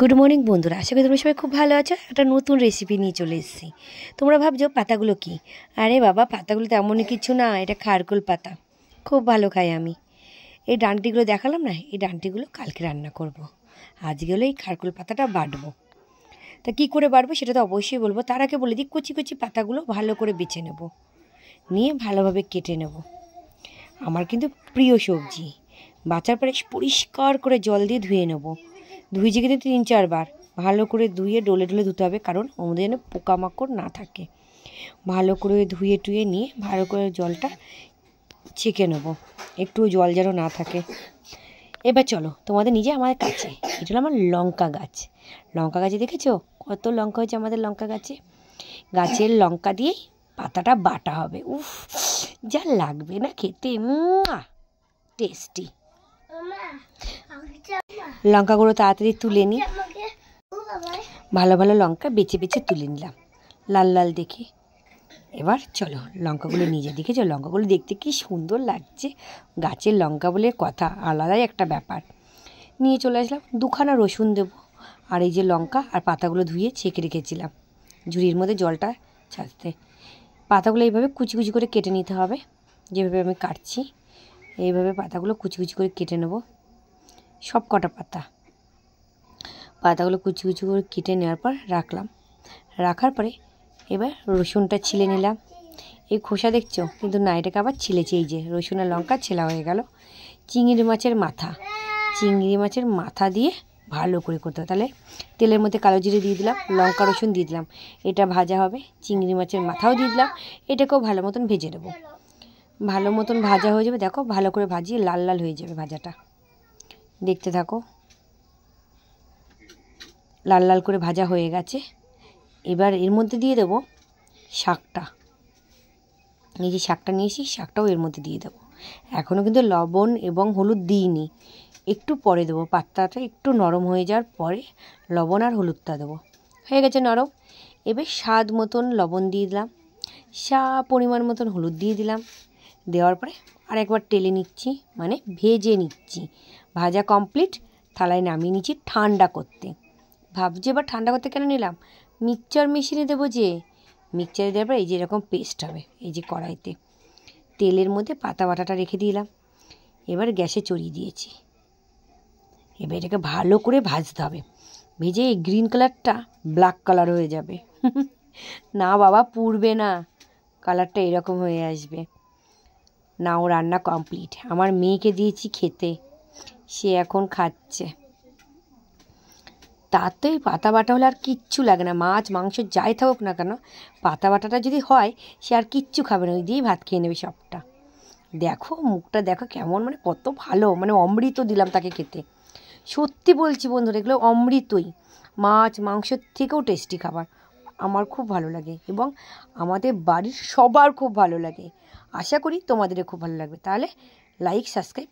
Good morning বন্ধুরা, আশা করি তোমরা সবাই খুব ভালো আছো। একটা নতুন রেসিপি নিয়ে চলে এসেছি। তোমরা ভাবছো পাতাগুলো কি? আরে বাবা, পাতাগুলো তেমনই কিছু না, এটা খারকোল পাতা। খুব ভালো খাই আমি। এই ডাঁটিগুলো দেখালাম না, এই ডাঁটিগুলো কালকে রান্না করব। আজকে হলো এই খারকোল পাতাটা বাটবো। তা কী করে বাটবো সেটা তো অবশ্যই বলবো। তার আগে বলে দিই, কুচি কুচি পাতাগুলো ভালো করে বেছে নেব, নিয়ে ভালোভাবে কেটে নেব। আমার কিন্তু প্রিয় সবজি। বাছার পরে পরিষ্কার করে জল দিয়ে ধুয়ে নেব। ধুয়েছি কিন্তু 3-4 বার। ভালো করে ধুয়ে ডলে ডলে ধুতে হবে, কারণ ওদের যেন পোকামাকড় না থাকে। ভালো করে ধুয়ে টুয়ে নিয়ে ভালো করে জলটা ছেঁকে নেব, একটু জল যেন না থাকে। এবার চলো তোমাদের নিজে আমার কাছে। এটা হলো আমার লঙ্কা গাছ। লঙ্কা গাছে দেখেছো কত লঙ্কা হয়েছে আমাদের লঙ্কা গাছে? গাছের লঙ্কা দিয়েই পাতাটা বাটা হবে। উফ, যা লাগবে না খেতে, টেস্টি। লঙ্কাগুলো তাড়াতাড়ি তুলে নিই। ভালো ভালো লঙ্কা বেছে বেছে তুলে নিলাম, লাল লাল দেখে। এবার চলো লঙ্কাগুলো নিজে দেখেছো লঙ্কাগুলো দেখতে কি সুন্দর লাগছে। গাছের লঙ্কা বলে কথা, আলাদাই একটা ব্যাপার। নিয়ে চলে আসলাম। 2খানা রসুন দেবো, আর এই যে লঙ্কা আর পাতাগুলো ধুয়ে ছেঁকে রেখেছিলাম ঝুড়ির মধ্যে জলটা ছাড়তে। পাতাগুলো এইভাবে কুচি কুচি করে কেটে নিতে হবে, যেভাবে আমি কাটছি এইভাবে পাতাগুলো কুচি কুচি করে কেটে নেব। সব কটা পাতাগুলো কুচি কুচি করে কেটে নেওয়ার পর রাখলাম। রাখার পরে এবার রসুনটা ছিলে নিলাম। এই খোসা দেখছো কিন্তু না, এটাকে আবার ছিলেছি। এই যে রসুন আর লঙ্কা ছেলা হয়ে গেল। চিংড়ি মাছের মাথা দিয়ে ভালো করে করতে হবে। তাহলে তেলের মধ্যে কালো জিরে দিয়ে দিলাম, লঙ্কা রসুন দিয়ে দিলাম, এটা ভাজা হবে। চিংড়ি মাছের মাথাও দিয়ে দিলাম, এটাকেও ভালো মতন ভেজে নেবো। ভালো মতন ভাজা হয়ে যাবে, দেখো ভালো করে ভাজিয়ে লাল লাল হয়ে যাবে ভাজাটা। দেখতে থাকো, লাল লাল করে ভাজা হয়ে গেছে। এবার এর মধ্যে দিয়ে দেবো শাকটা। এই যে শাকটা নিয়েছি, শাকটাও এর মধ্যে দিয়ে দেবো। এখনও কিন্তু লবণ এবং হলুদ দিইনি, একটু পরে দেবো। পাতাটা একটু নরম হয়ে যাওয়ার পরে লবণ আর হলুদটা দেবো। হয়ে গেছে নরম। এবার স্বাদ মতন লবণ দিয়ে দিলাম, পরিমাণ মতন হলুদ দিয়ে দিলাম। দেওয়ার পরে আরেকবার টেলে নিচ্ছি, মানে ভেজে নিচ্ছি। ভাজা কমপ্লিট, থালায় নামিয়ে নিচ্ছি ঠান্ডা করতে। ভাবছি এবার ঠান্ডা করতে কেন নিলাম, মিক্সচার মেশিনে দেবো। যে মিক্সচারে দেওয়ার পর এই যে এরকম পেস্ট হবে। এই যে কড়াইতে তেলের মধ্যে পাতা বাটাটা রেখে দিলাম। এবার গ্যাসে চড়িয়ে দিয়েছি। এবার এটাকে ভালো করে ভাজতে হবে। ভেজে এই গ্রিন কালারটা ব্ল্যাক কালার হয়ে যাবে। না বাবা, পুড়বে না, কালারটা এরকম হয়ে আসবে। নাও রান্না কমপ্লিট। আমার মেয়েকে দিয়েছি খেতে, সে এখন খাচ্ছে। তার তো এই পাতা বাটা হলে আর কিচ্ছু লাগে না। মাছ মাংস যাই থাকুক না কেন, পাতা বাটাটা যদি হয় সে আর কিচ্ছু খাবে না, ওই দিয়েই ভাত খেয়ে নেবে সবটা। দেখো মুখটা দেখো কেমন, মানে কত ভালো, মানে অমৃত দিলাম তাকে খেতে। সত্যি বলছি বন্ধুরা, এগুলো অমৃতই। মাছ মাংসের থেকেও টেস্টি খাবার। আমার খুব ভালো লাগে এবং আমাদের বাড়ির সবার খুব ভালো লাগে। আশা করি তোমাদেরও খুব ভালো লাগবে। তাহলে লাইক সাবস্ক্রাইব